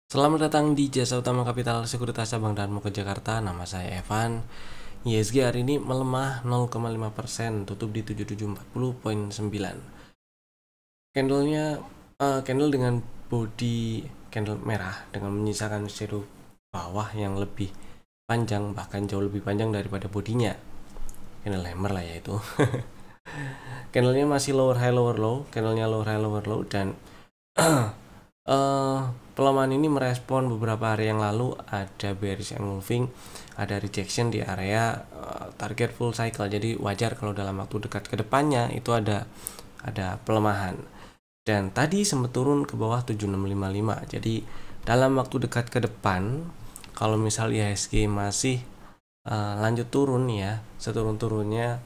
Selamat datang di Jasa Utama Kapital Sekuritas Cabang Darmo ke Jakarta. Nama saya Evan. IHSG hari ini melemah 0,5%, tutup di 7740,9. Candle dengan body candle merah dengan menyisakan shadow bawah yang lebih panjang, bahkan jauh lebih panjang daripada bodinya. Candle hammer lah ya itu. Candlenya masih lower high lower low, dan pelemahan ini merespon beberapa hari yang lalu ada bearish engulfing, ada rejection di area target full cycle. Jadi wajar kalau dalam waktu dekat ke depannya itu ada pelemahan. Dan tadi sempat turun ke bawah 7655. Jadi dalam waktu dekat ke depan, kalau misal IHSG masih lanjut turun ya, seturun-turunnya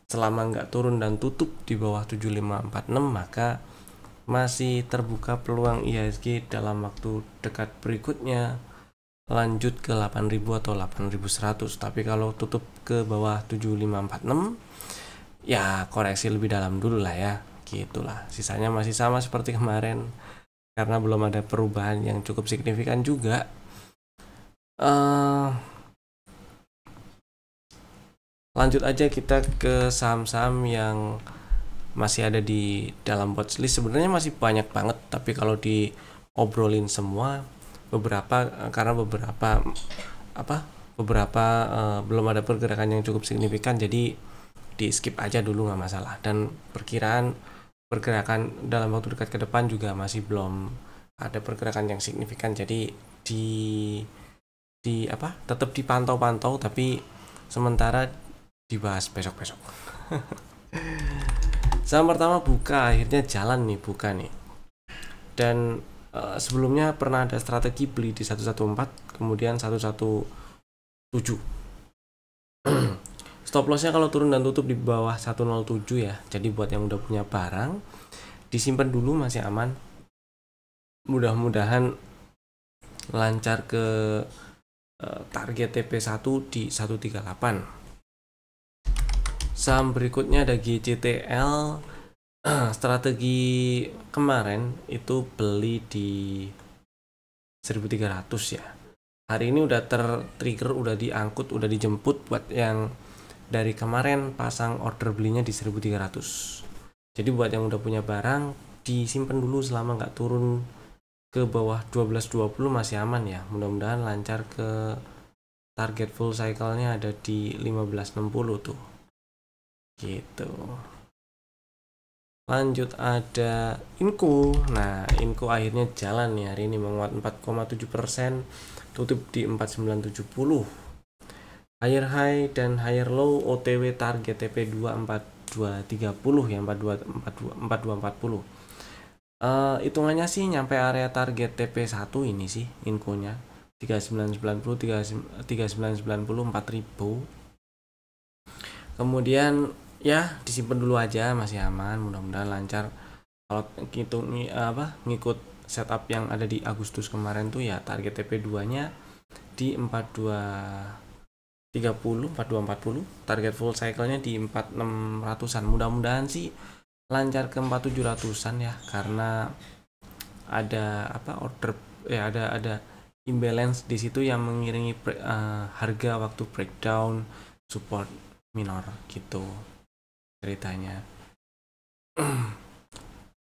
selama nggak turun dan tutup di bawah 7546, maka masih terbuka peluang IHSG dalam waktu dekat berikutnya lanjut ke 8000 atau 8100. Tapi kalau tutup ke bawah 7546 ya koreksi lebih dalam dulu lah ya, gitulah. Sisanya masih sama seperti kemarin karena belum ada perubahan yang cukup signifikan juga. Lanjut aja kita ke saham-saham yang masih ada di dalam watchlist. Sebenarnya masih banyak banget, tapi kalau diobrolin semua karena beberapa belum ada pergerakan yang cukup signifikan, jadi di skip aja dulu, nggak masalah. Dan perkiraan pergerakan dalam waktu dekat ke depan juga masih belum ada pergerakan yang signifikan, jadi tetap dipantau-pantau, tapi sementara dibahas besok-besok. Saham pertama akhirnya jalan nih, buka nih. Dan sebelumnya pernah ada strategi beli di 114, kemudian 117. Stop lossnya kalau turun dan tutup di bawah 107 ya. Jadi buat yang udah punya barang, disimpan dulu, masih aman. Mudah-mudahan lancar ke target TP1 di 138. Saham berikutnya ada GCTL. Strategi kemarin itu beli di 1300 ya. Hari ini udah tertrigger, udah diangkut, udah dijemput buat yang dari kemarin pasang order belinya di 1300. Jadi buat yang udah punya barang, disimpan dulu selama nggak turun ke bawah 1220, masih aman ya. Mudah-mudahan lancar ke target full cycle-nya ada di 1560 tuh. Gitu. Lanjut ada Inco. Nah, Inco akhirnya jalan nih, hari ini menguat 4,7%, tutup di 4970. Higher high dan higher low OTW target TP2 4230 ya, 4240. Hitungannya sih nyampe area target TP1 ini sih Inco-nya 3990, 3990, 4000. Kemudian ya disimpan dulu aja, masih aman, mudah-mudahan lancar. Kalau ngikut setup yang ada di Agustus kemarin tuh ya, target TP2 nya di 4230, 4240, target full cycle-nya di 4600-an. Mudah-mudahan sih lancar ke 4700-an ya, karena ada order ya, ada imbalance di situ yang mengiringi harga waktu breakdown support minor gitu ceritanya.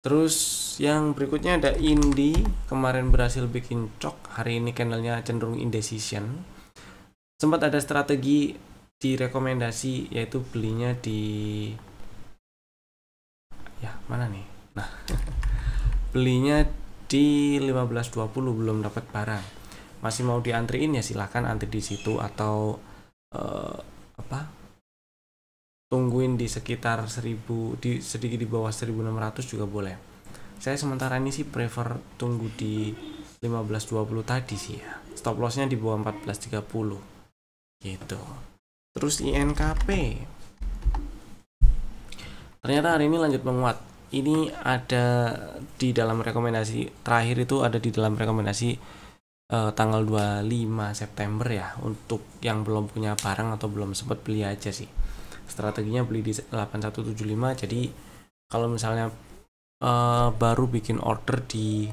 Terus yang berikutnya ada Indi. Kemarin berhasil bikin cok, hari ini candlenya cenderung indecision. Sempat ada strategi direkomendasi, yaitu belinya di mana nih, nah belinya di 1520, belum dapat barang. Masih mau diantriin ya silahkan antri di situ, atau tungguin di sekitar 1000, di sedikit di bawah 1600 juga boleh. Saya sementara ini sih prefer tunggu di 1520 tadi sih ya. Stop lossnya di bawah 1430 gitu. Terus INKP ternyata hari ini lanjut menguat. Ini ada di dalam rekomendasi terakhir, itu ada di dalam rekomendasi tanggal 25 September ya, untuk yang belum punya barang atau belum sempat beli aja sih. Strateginya beli di 8175. Jadi kalau misalnya baru bikin order di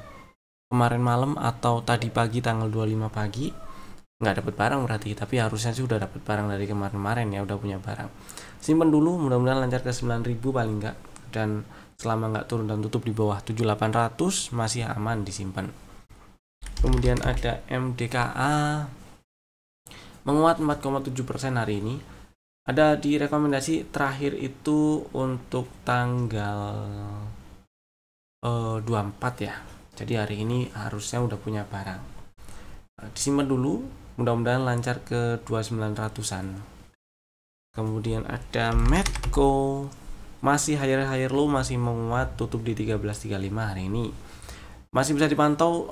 kemarin malam atau tadi pagi tanggal 25 pagi nggak dapat barang berarti, tapi harusnya sih udah dapat barang dari kemarin-kemarin ya, udah punya barang. Simpen dulu, mudah-mudahan lancar ke 9.000 paling enggak, dan selama nggak turun dan tutup di bawah 7.800 masih aman disimpan. Kemudian ada MDKA menguat 4,7% hari ini. Ada di rekomendasi terakhir itu untuk tanggal 24 ya. Jadi hari ini harusnya udah punya barang. Disimpan dulu, mudah-mudahan lancar ke 2900-an. Kemudian ada Medco masih higher low, masih menguat, tutup di 13.35 hari ini. Masih bisa dipantau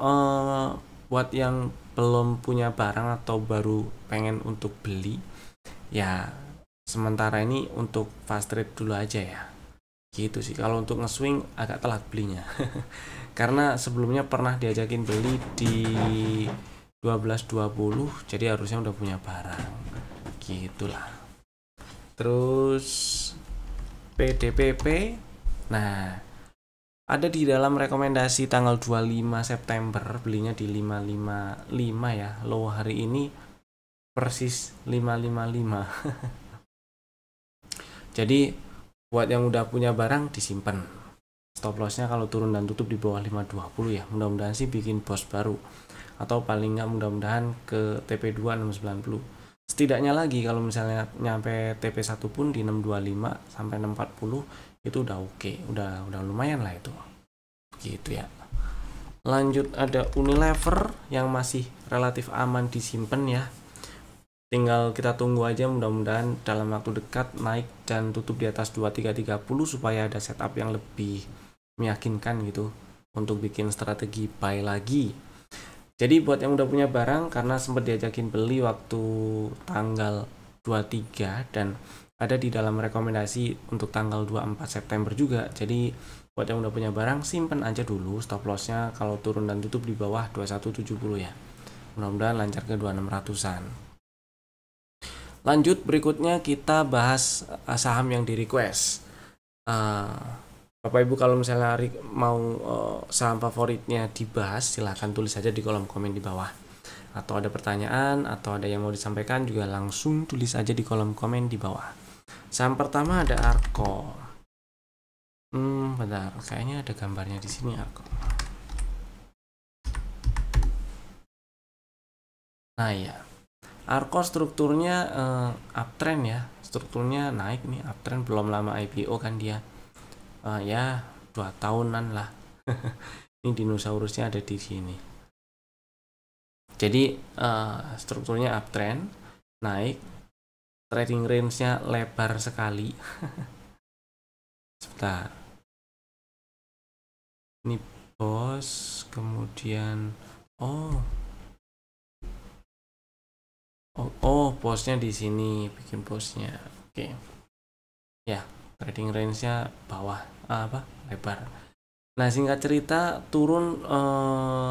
buat yang belum punya barang atau baru pengen untuk beli ya, sementara ini untuk fast trade dulu aja ya, gitu sih. Kalau untuk nge-swing agak telat belinya karena sebelumnya pernah diajakin beli di 12.20, jadi harusnya udah punya barang, gitulah. Terus PDPP, nah ada di dalam rekomendasi tanggal 25 September, belinya di 555 ya. Low hari ini persis 555. Jadi buat yang udah punya barang disimpan. Stop lossnya kalau turun dan tutup di bawah 520 ya. Mudah-mudahan sih bikin bos baru, atau paling nggak mudah-mudahan ke TP2 690. Setidaknya lagi kalau misalnya nyampe TP1 pun di 625 sampai 640 itu udah oke, udah lumayan lah itu, gitu ya. Lanjut ada Unilever yang masih relatif aman disimpan ya, tinggal kita tunggu aja, mudah-mudahan dalam waktu dekat naik dan tutup di atas 2330 supaya ada setup yang lebih meyakinkan gitu untuk bikin strategi buy lagi. Jadi buat yang udah punya barang, karena sempat diajakin beli waktu tanggal 23 dan ada di dalam rekomendasi untuk tanggal 24 September juga. Jadi buat yang udah punya barang, simpen aja dulu stop lossnya kalau turun dan tutup di bawah 2170 ya. Mudah-mudahan lancar ke 2600-an. Lanjut, berikutnya kita bahas saham yang di request. Bapak Ibu kalau misalnya mau saham favoritnya dibahas, silahkan tulis saja di kolom komen di bawah. Atau ada pertanyaan atau ada yang mau disampaikan juga langsung tulis aja di kolom komen di bawah. Saham pertama ada Arko. Bentar, kayaknya ada gambarnya di sini Arko. Nah ya, Arko strukturnya uptrend ya, strukturnya naik nih, uptrend, belum lama IPO kan dia, ya 2 tahunan lah. Ini dinosaurusnya ada di sini. Jadi strukturnya uptrend, naik, trading range-nya lebar sekali. Sebentar, ini bos, kemudian bosnya di sini, bikin bosnya. Oke. Ya, trading range-nya bawah, lebar. Nah, singkat cerita turun,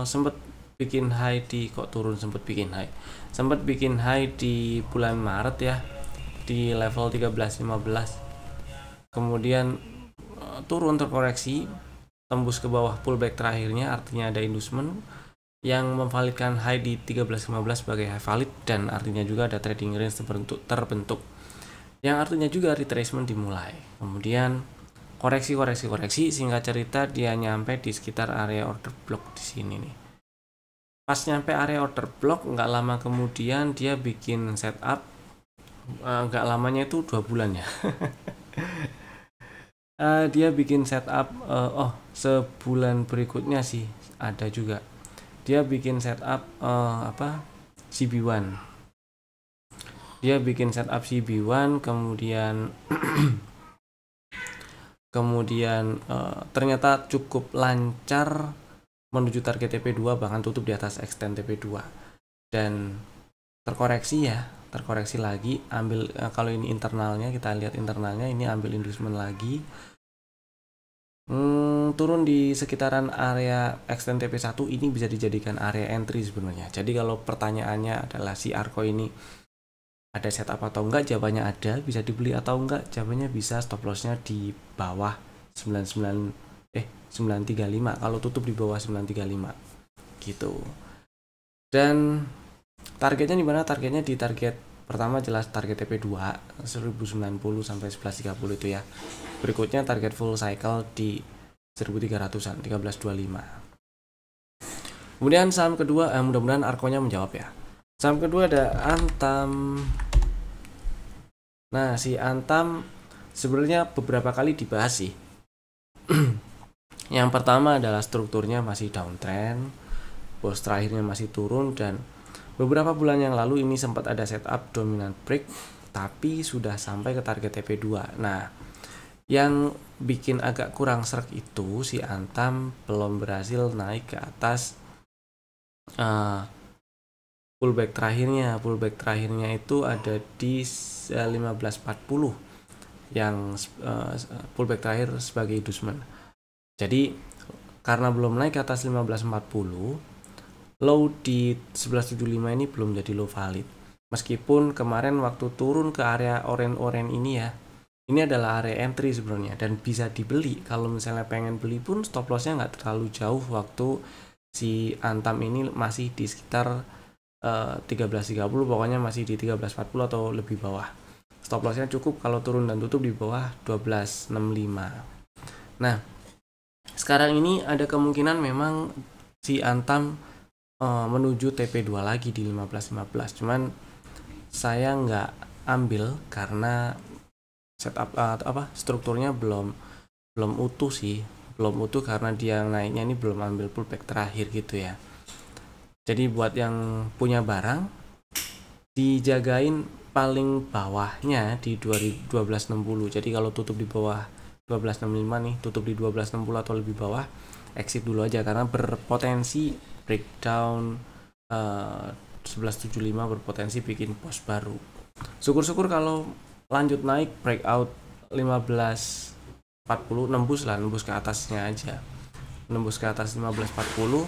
sempat bikin high di bulan Maret ya, di level 13.15. Kemudian turun, terkoreksi, tembus ke bawah pullback terakhirnya, artinya ada inducement yang memvalidkan high di 13.15 sebagai high valid, dan artinya juga ada trading range terbentuk yang artinya juga retracement dimulai. Kemudian koreksi, singkat cerita dia nyampe di sekitar area order block di sini nih. Pas nyampe area order block, nggak lama kemudian dia bikin setup, nggak lamanya itu 2 bulan ya. Dia bikin setup, sebulan berikutnya sih ada juga. Dia bikin setup CB1. Dia bikin setup CB1, kemudian ternyata cukup lancar menuju target TP2, bahkan tutup di atas extend TP2 dan terkoreksi lagi, ambil kalau ini internalnya, kita lihat internalnya, ini ambil inducement lagi, turun di sekitaran area extend TP1. Ini bisa dijadikan area entry sebenarnya. Jadi kalau pertanyaannya adalah si Arko ini ada setup atau enggak, jawabannya ada. Bisa dibeli atau enggak, jawabannya bisa. Stop lossnya di bawah 935 kalau tutup di bawah 935. gitu. Dan targetnya di mana? Targetnya di target pertama jelas target TP2 1090 sampai 1130 itu ya. Berikutnya target full cycle di 1300-an 1325. Kemudian saham kedua, mudah-mudahan Arkonya menjawab ya. Saham kedua ada Antam. Nah, si Antam sebenarnya beberapa kali dibahas sih. Yang pertama adalah strukturnya masih downtrend, bos terakhirnya masih turun, dan beberapa bulan yang lalu ini sempat ada setup dominant break, tapi sudah sampai ke target TP2. Nah, yang bikin agak kurang serak itu si Antam belum berhasil naik ke atas pullback terakhirnya itu ada di 1540 yang pullback terakhir sebagai inducement. Jadi karena belum naik ke atas 1540, low di 1175 ini belum jadi low valid. Meskipun kemarin waktu turun ke area orange ini ya, ini adalah area entry sebenarnya dan bisa dibeli. Kalau misalnya pengen beli pun stop lossnya nggak terlalu jauh waktu si Antam ini masih di sekitar 1330, pokoknya masih di 1340 atau lebih bawah. Stop lossnya cukup kalau turun dan tutup di bawah 1265. Nah, sekarang ini ada kemungkinan memang si Antam menuju TP2 lagi di 1515. Cuman saya nggak ambil karena setup strukturnya belum utuh sih. Belum utuh karena dia naiknya ini belum ambil pullback terakhir gitu ya. Jadi buat yang punya barang, dijagain paling bawahnya di 1260. Jadi kalau tutup di bawah 1265 nih, tutup di 1260 atau lebih bawah, exit dulu aja karena berpotensi breakdown 1175, berpotensi bikin pos baru. Syukur-syukur kalau lanjut naik breakout 1540, nembus ke atasnya aja. Nembus ke atas 1540.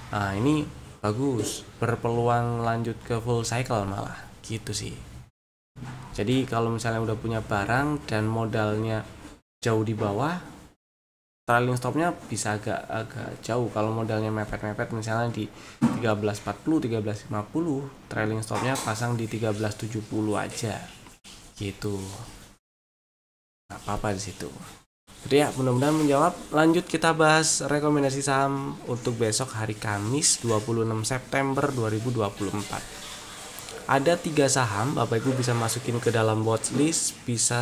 Nah, ini bagus, berpeluang lanjut ke full cycle malah gitu sih. Jadi kalau misalnya udah punya barang dan modalnya jauh di bawah, trailing stopnya bisa agak jauh. Kalau modalnya mepet-mepet misalnya di 1340, 1350, trailing stopnya pasang di 1370 aja gitu. Gak apa-apa di situ. Jadi ya, mudah-mudahan menjawab. Lanjut kita bahas rekomendasi saham untuk besok hari Kamis 26 September 2024. Ada 3 saham, Bapak Ibu bisa masukin ke dalam watchlist, bisa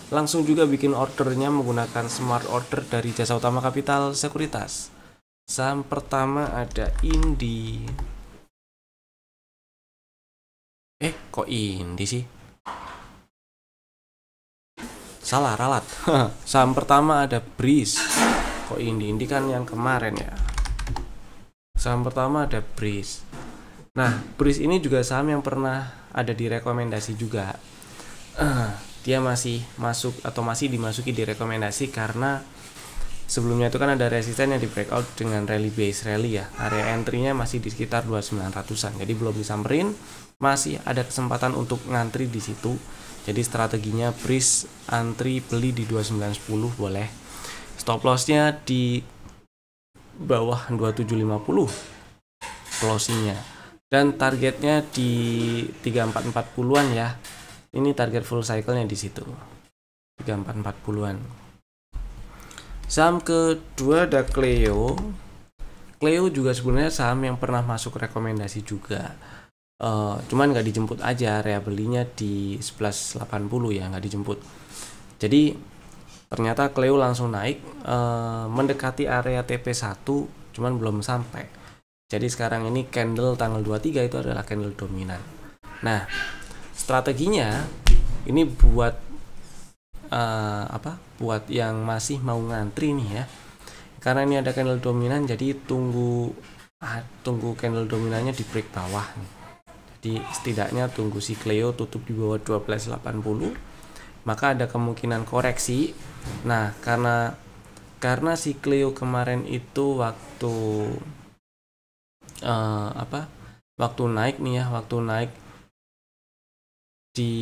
langsung juga bikin ordernya menggunakan smart order dari Jasa Utama Capital Sekuritas. Saham pertama ada Indi. Kok Indi sih? Salah ralat. Saham pertama ada Breeze. Kok Indi kan yang kemarin ya. Saham pertama ada Breeze. Nah, Breeze ini juga saham yang pernah ada di rekomendasi juga. Dia masih masuk atau masih dimasuki di rekomendasi karena sebelumnya itu kan ada resisten yang di breakout dengan rally base rally ya. Area entry-nya masih di sekitar 2900-an. Jadi belum disamperin, masih ada kesempatan untuk ngantri di situ. Jadi strateginya Breeze antri beli di 2910 boleh. Stop loss-nya di bawah 2750 closing-nya. Dan targetnya di 3440-an ya. Ini target full cycle-nya di situ. 3440-an. Saham kedua ada Cleo. Cleo juga sebenarnya saham yang pernah masuk rekomendasi juga. Cuman nggak dijemput aja, area belinya di 1180 ya, nggak dijemput. Jadi ternyata Cleo langsung naik mendekati area TP1, cuman belum sampai. Jadi sekarang ini candle tanggal 23 itu adalah candle dominan. Nah, strateginya ini buat buat yang masih mau ngantri nih ya. Karena ini ada candle dominan, jadi tunggu candle dominannya di break bawah nih. Jadi setidaknya tunggu si Cleo tutup di bawah 1280, maka ada kemungkinan koreksi. Nah, karena si Cleo kemarin itu waktu naik nih ya, waktu naik di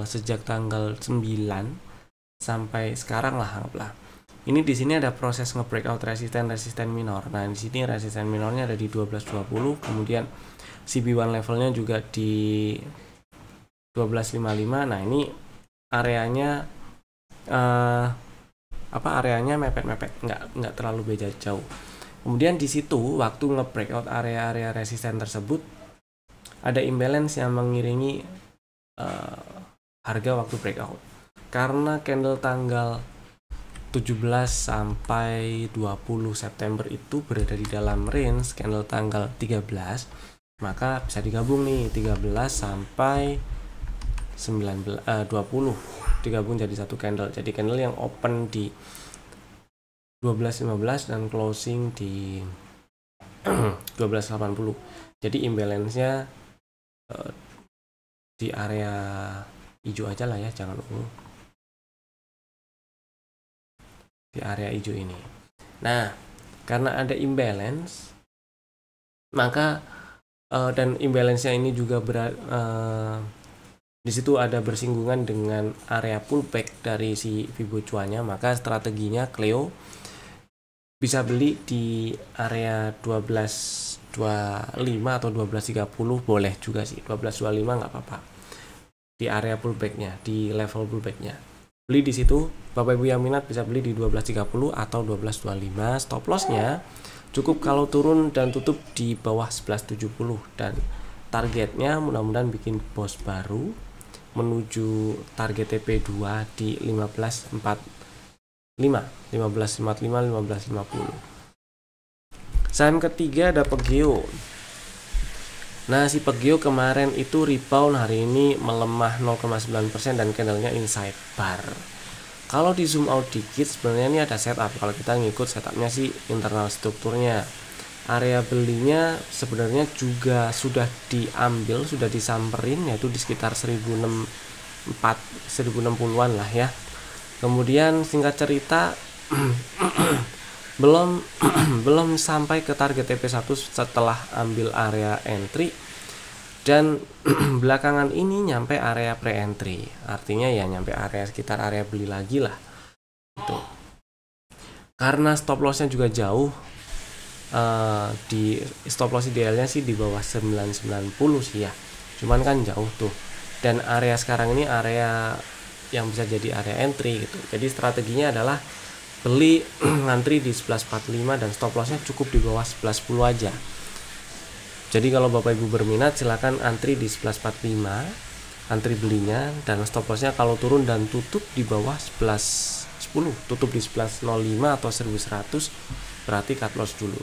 sejak tanggal 9 sampai sekarang lah anggaplah. Ini di sini ada proses nge-breakout resisten minor. Nah, di sini resisten minornya ada di 12.20, kemudian CB1 levelnya juga di 12.55. Nah, ini areanya areanya mepet-mepet, nggak terlalu beda jauh. Kemudian di situ waktu nge-breakout area-area resisten tersebut ada imbalance yang mengiringi harga waktu breakout. Karena candle tanggal 17 sampai 20 September itu berada di dalam range candle tanggal 13, maka bisa digabung nih 13 sampai 20 digabung jadi satu candle. Jadi candle yang open di 12.15 dan closing di 12.80. Jadi imbalance-nya di area hijau aja lah ya, jangan ungu. Di area hijau ini. Nah, karena ada imbalance, maka dan imbalance-nya ini juga di situ ada bersinggungan dengan area pullback dari si Fibo-Cuanya, maka strateginya Cleo bisa beli di area 12.25 atau 12.30, boleh juga sih 12.25 nggak apa-apa, di area pullbacknya, di level pullbacknya. Beli di situ, Bapak Ibu yang minat bisa beli di 12.30 atau 12.25. Stop lossnya cukup kalau turun dan tutup di bawah 11.70, dan targetnya mudah-mudahan bikin bos baru menuju target TP2 di 15.45, 15.50. Saham ketiga ada Pegeo. Nah, si Pegeo kemarin itu rebound, hari ini melemah 0,9% dan candlenya inside bar. Kalau di zoom out dikit, sebenarnya ini ada setup. Kalau kita ngikut setupnya sih internal strukturnya, area belinya sebenarnya juga sudah diambil, sudah disamperin, yaitu di sekitar 1060-an lah ya. Kemudian singkat cerita belum sampai ke target TP1 setelah ambil area entry, dan belakangan ini nyampe area pre-entry, artinya ya nyampe area sekitar area beli lagi lah itu. Karena stop lossnya juga jauh, di stop loss idealnya sih di bawah 990 sih ya, cuman kan jauh tuh, dan area sekarang ini area yang bisa jadi area entry gitu. Jadi strateginya adalah beli ngantri di 11.45 dan stop lossnya cukup di bawah 11.10 aja. Jadi kalau Bapak Ibu berminat silahkan antri di 11.45, antri belinya, dan stop lossnya kalau turun dan tutup di bawah 11.10, tutup di 11.05 atau 1100, berarti cut loss dulu.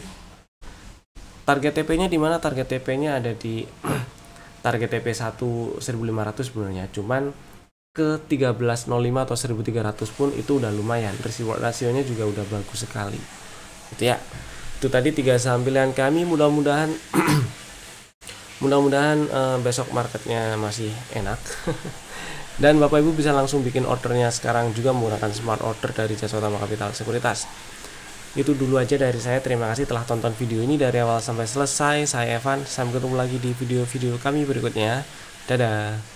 Target TP-nya di mana? Target TP-nya ada di target TP1 1.500 sebenarnya, cuman ke 1305 atau 1300 pun itu udah lumayan, reward rasionya juga udah bagus sekali gitu ya. Itu tadi 3 saham pilihan kami, mudah-mudahan besok marketnya masih enak dan Bapak Ibu bisa langsung bikin ordernya sekarang juga menggunakan smart order dari Jasa Utama Kapital Sekuritas. Itu dulu aja dari saya, terima kasih telah tonton video ini dari awal sampai selesai. Saya Evan, sampai ketemu lagi di video-video kami berikutnya. Dadah.